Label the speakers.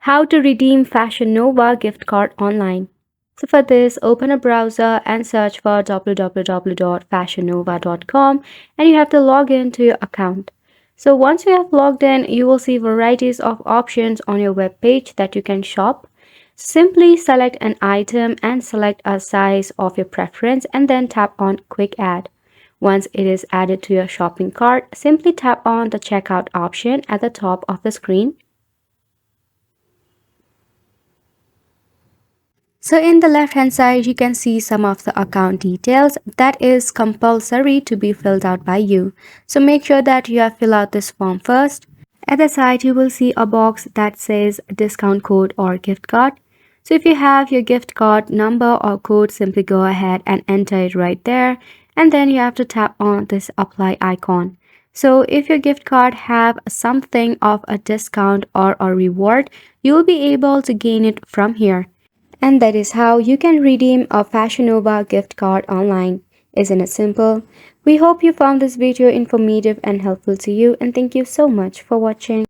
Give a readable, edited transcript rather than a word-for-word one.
Speaker 1: How to redeem Fashion Nova gift card online. So for this, open a browser and search for www.fashionnova.com and you have to log in to your account. So once you have logged in, you will see varieties of options on your web page that you can shop. Simply select an item and select a size of your preference and then tap on Quick Add. Once it is added to your shopping cart, simply tap on the checkout option at the top of the screen. So in the left hand side, you can see some of the account details that is compulsory to be filled out by you. So make sure that you have filled out this form first. At the side, you will see a box that says discount code or gift card. So if you have your gift card number or code, simply go ahead and enter it right there. And then you have to tap on this apply icon. So if your gift card have something of a discount or a reward, you will be able to gain it from here. And that is how you can redeem a Fashion Nova gift card online. Isn't it simple? We hope you found this video informative and helpful to you, and thank you so much for watching.